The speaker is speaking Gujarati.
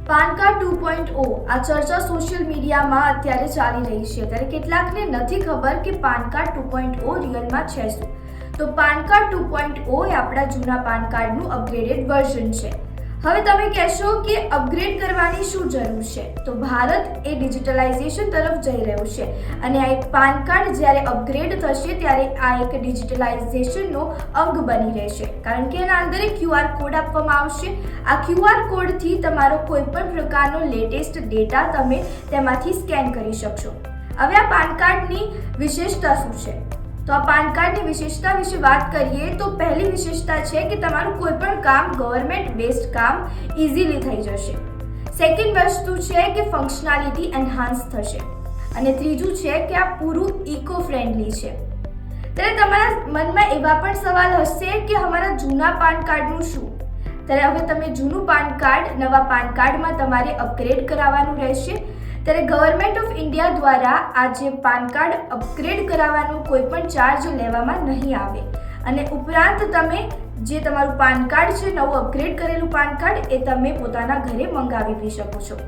પાન કાર્ડ 2.0 આ ચર્ચા સોશિયલ મીડિયામાં અત્યારે ચાલી રહી છે। ત્યારે કેટલાકને નથી ખબર કે પાન કાર્ડ 2.0 રિયલમાં છે શું। તો પાન કાર્ડ 2.0 એ આપણા જૂના પાન કાર્ડનું અપગ્રેડેડ વર્ઝન છે। હવે તમે કહેશો કે અપગ્રેડ કરવાની શું જરૂર છે? તો ભારત એ ડિજિટલાઇઝેશન તરફ જઈ રહ્યું છે અને આ એક પાન કાર્ડ જ્યારે અપગ્રેડ થશે ત્યારે આ એક ડિજિટલાઇઝેશનનો અંગ બની રહેશે, કારણ કે એના અંદર એક QR કોડ આપવામાં આવશે। આ QR કોડથી તમારો કોઈ પણ પ્રકારનો લેટેસ્ટ ડેટા તમે તેમાંથી સ્કેન કરી શકશો। હવે આ પાન કાર્ડની વિશેષતા શું છે? તો આ પાન કાર્ડની વિશેષતા વિશે વાત કરીએ તો પહેલી વિશેષતા છે કે તમારું કોઈ પણ કામ ગવર્મેન્ટ બેઝડ કામ ઇઝીલી થઈ જશે। સેકન્ડ વસ્તુ છે કે ફંક્શનાલિટી એન્હાન્સ થશે અને ત્રીજું છે કે આ પૂરું ઇકો ફ્રેન્ડલી છે। ત્યારે તમારા મનમાં એવા પણ સવાલ હશે કે અમારા જૂના પાન કાર્ડનું શું? ત્યારે હવે તમે જૂનું પાન કાર્ડ નવા પાન કાર્ડમાં તમારે અપગ્રેડ કરાવવાનું રહેશે। ત્યારે ગવર્મેન્ટ ઓફ ઇન્ડિયા દ્વારા આ જે પાન કાર્ડ અપગ્રેડ કરાવવાનો કોઈ પણ ચાર્જ લેવામાં નહીં આવે અને ઉપરાંત તમે જે તમારું પાન કાર્ડ છે નવું અપગ્રેડ કરેલું પાન કાર્ડ એ તમે પોતાના ઘરે મંગાવી શકો છો।